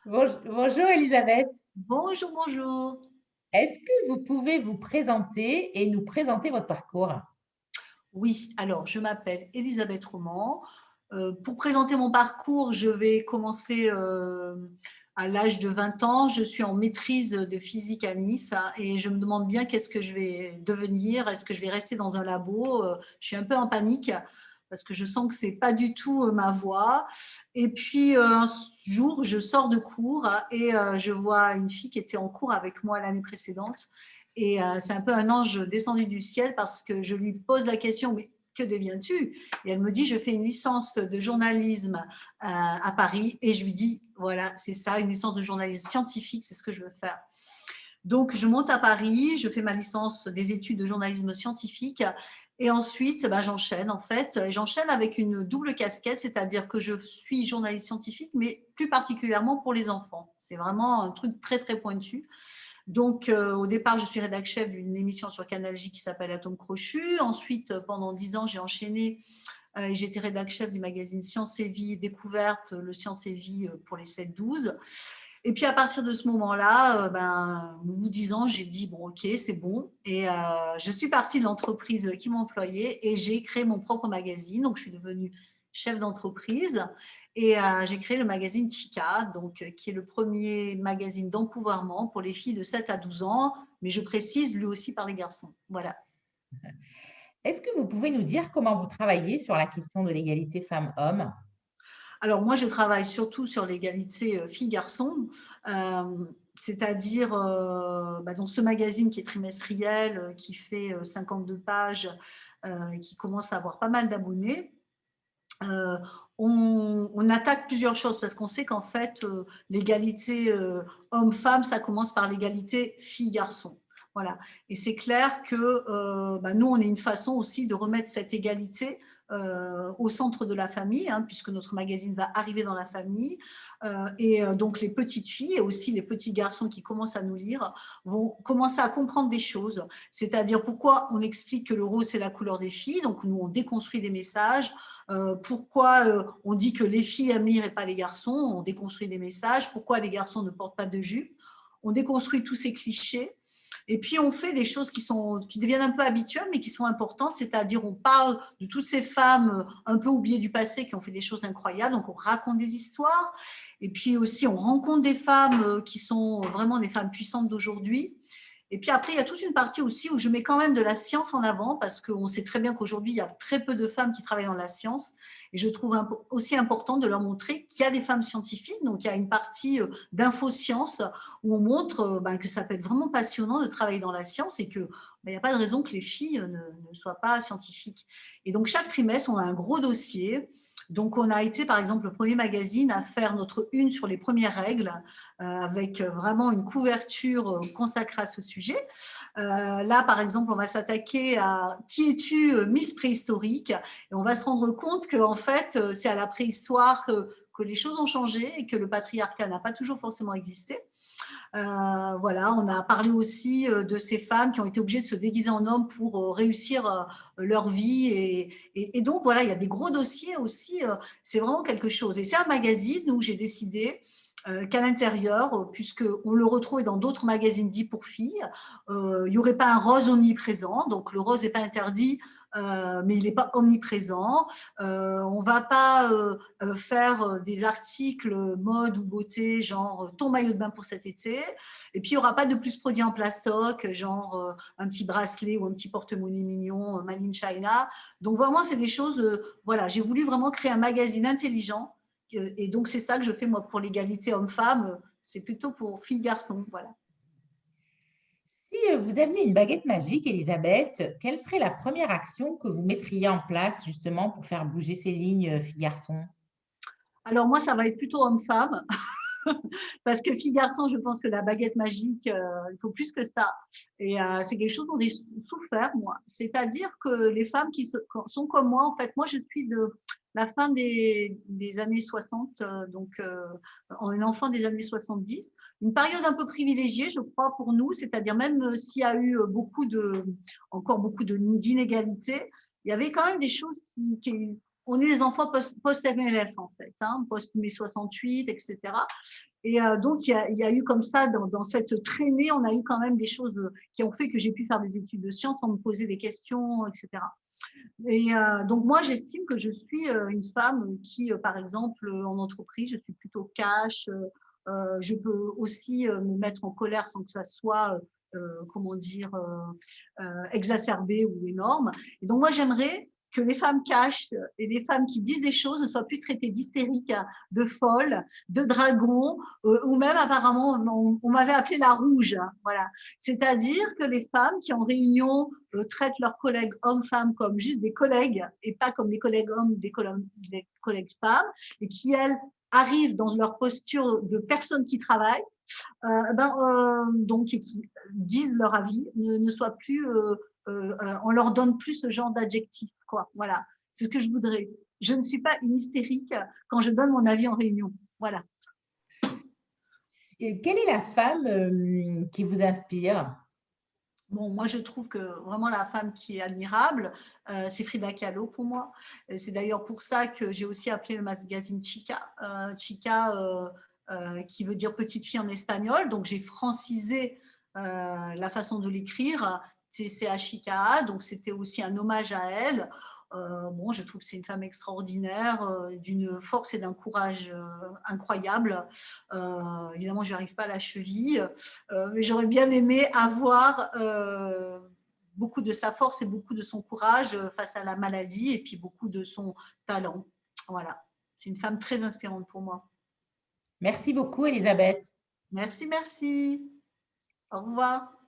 Bonjour Elisabeth. Bonjour, bonjour. Est-ce que vous pouvez vous présenter et nous présenter votre parcours? Oui, alors je m'appelle Elisabeth Roman. Pour présenter mon parcours, je vais commencer à l'âge de 20 ans. Je suis en maîtrise de physique à Nice, hein, et je me demande bien qu'est-ce que je vais devenir. Est-ce que je vais rester dans un labo? Je suis un peu en panique parce que je sens que c'est pas du tout ma voie. Et puis un jour, je sors de cours et je vois une fille qui était en cours avec moi l'année précédente. Et c'est un peu un ange descendu du ciel parce que je lui pose la question, mais que deviens-tu? Et elle me dit, je fais une licence de journalisme à Paris. Et je lui dis, voilà, c'est ça, une licence de journalisme scientifique, c'est ce que je veux faire. Donc, je monte à Paris, je fais ma licence des études de journalisme scientifique et ensuite, bah, j'enchaîne en fait. Et j'enchaîne avec une double casquette, c'est-à-dire que je suis journaliste scientifique, mais plus particulièrement pour les enfants. C'est vraiment un truc très, très pointu. Donc, au départ, je suis rédac chef d'une émission sur Canal J qui s'appelle Atome Crochu. Ensuite, pendant 10 ans, j'ai enchaîné et j'étais rédac chef du magazine Science et Vie Découverte, le Science et Vie pour les 7-12. Et puis, à partir de ce moment-là, au bout de 10 ans, j'ai dit, bon, OK, c'est bon. Et je suis partie de l'entreprise qui m'employait et j'ai créé mon propre magazine. Donc, je suis devenue chef d'entreprise et j'ai créé le magazine Chica, donc, qui est le premier magazine d'empouvoirment pour les filles de 7 à 12 ans, mais je précise, lui aussi par les garçons. Voilà. Est-ce que vous pouvez nous dire comment vous travaillez sur la question de l'égalité femmes-hommes? Alors moi, je travaille surtout sur l'égalité filles-garçons, c'est-à-dire dans ce magazine qui est trimestriel, qui fait 52 pages, qui commence à avoir pas mal d'abonnés. euh, on attaque plusieurs choses parce qu'on sait qu'en fait, l'égalité homme-femme, ça commence par l'égalité fille-garçon. Voilà. Et c'est clair que nous, on est une façon aussi de remettre cette égalité au centre de la famille, hein, puisque notre magazine va arriver dans la famille. Donc, les petites filles et aussi les petits garçons qui commencent à nous lire vont commencer à comprendre des choses. C'est-à-dire pourquoi on explique que le rose, c'est la couleur des filles. Donc, nous, on déconstruit des messages. Pourquoi on dit que les filles aiment lire et pas les garçons, on déconstruit des messages, pourquoi les garçons ne portent pas de jupe, on déconstruit tous ces clichés. Et puis on fait des choses qui deviennent un peu habituelles, mais qui sont importantes, c'est-à-dire on parle de toutes ces femmes un peu oubliées du passé qui ont fait des choses incroyables, donc on raconte des histoires, et puis aussi on rencontre des femmes qui sont vraiment des femmes puissantes d'aujourd'hui. Et puis après, il y a toute une partie aussi où je mets quand même de la science en avant parce qu'on sait très bien qu'aujourd'hui, il y a très peu de femmes qui travaillent dans la science. Et je trouve aussi important de leur montrer qu'il y a des femmes scientifiques. Donc, il y a une partie d'infosciences où on montre que ça peut être vraiment passionnant de travailler dans la science et qu'il n'y a pas de raison que les filles ne soient pas scientifiques. Et donc, chaque trimestre, on a un gros dossier. Donc, on a été, par exemple, le premier magazine à faire notre une sur les premières règles, avec vraiment une couverture consacrée à ce sujet. Là, par exemple, on va s'attaquer à qui es-tu, Miss Préhistorique, et on va se rendre compte que en fait, c'est à la préhistoire que les choses ont changé et que le patriarcat n'a pas toujours forcément existé. Voilà, on a parlé aussi de ces femmes qui ont été obligées de se déguiser en hommes pour réussir leur vie. Et donc, voilà, il y a des gros dossiers aussi. C'est vraiment quelque chose. Et c'est un magazine où j'ai décidé qu'à l'intérieur, puisqu'on le retrouve dans d'autres magazines dits pour filles, il n'y aurait pas un rose omniprésent. Donc, le rose n'est pas interdit, mais il n'est pas omniprésent. On ne va pas faire des articles mode ou beauté, genre ton maillot de bain pour cet été. Et puis, il n'y aura pas de plus produits en plastoc, genre un petit bracelet ou un petit porte-monnaie mignon, Made in China. Donc, vraiment, c'est des choses, voilà, j'ai voulu vraiment créer un magazine intelligent. Et donc, c'est ça que je fais, moi, pour l'égalité homme-femme. C'est plutôt pour filles-garçons, voilà. Si vous aviez une baguette magique, Elisabeth, quelle serait la première action que vous mettriez en place justement pour faire bouger ces lignes filles-garçons? Alors, moi, ça va être plutôt homme-femme. Parce que fille-garçon, je pense que la baguette magique, il faut plus que ça. Et c'est quelque chose dont j'ai souffert, moi. C'est-à-dire que les femmes sont comme moi, en fait, moi, je suis de la fin des années 60, donc un enfant des années 70. Une période un peu privilégiée, je crois, pour nous, c'est-à-dire même s'il y a eu encore beaucoup d'inégalités, il y avait quand même des choses on est les enfants post-MLF, en fait, hein, post-mai 68, etc. Et donc, il y a eu comme ça, dans cette traînée, on a eu quand même des choses qui ont fait que j'ai pu faire des études de sciences sans me poser des questions, etc. Et donc, moi, j'estime que je suis une femme qui, par exemple, en entreprise, je suis plutôt cash. Je peux aussi me mettre en colère sans que ça soit, comment dire, exacerbé ou énorme. Et donc, moi, j'aimerais que les femmes cash et les femmes qui disent des choses ne soient plus traitées d'hystériques, de folles, de dragons, ou même apparemment, on m'avait appelé la rouge. Hein, voilà. C'est-à-dire que les femmes qui en réunion traitent leurs collègues hommes-femmes comme juste des collègues et pas comme des collègues hommes, des collègues femmes, et qui, elles, arrivent dans leur posture de personnes qui travaillent, donc, et qui disent leur avis, ne soient plus, on leur donne plus ce genre d'adjectif, quoi. Voilà, c'est ce que je voudrais. Je ne suis pas une hystérique quand je donne mon avis en réunion. Voilà. Et quelle est la femme qui vous inspire? Bon, moi, je trouve que vraiment la femme qui est admirable, c'est Frida Kahlo pour moi. C'est d'ailleurs pour ça que j'ai aussi appelé le magazine Chica. Chica, qui veut dire petite fille en espagnol. Donc, j'ai francisé la façon de l'écrire. C'est à Chica, donc c'était aussi un hommage à elle. Bon, je trouve que c'est une femme extraordinaire, d'une force et d'un courage incroyable. Évidemment, je n'arrive pas à la cheville, mais j'aurais bien aimé avoir beaucoup de sa force et beaucoup de son courage face à la maladie et puis beaucoup de son talent. Voilà, c'est une femme très inspirante pour moi. Merci beaucoup, Elisabeth. Merci, merci. Au revoir.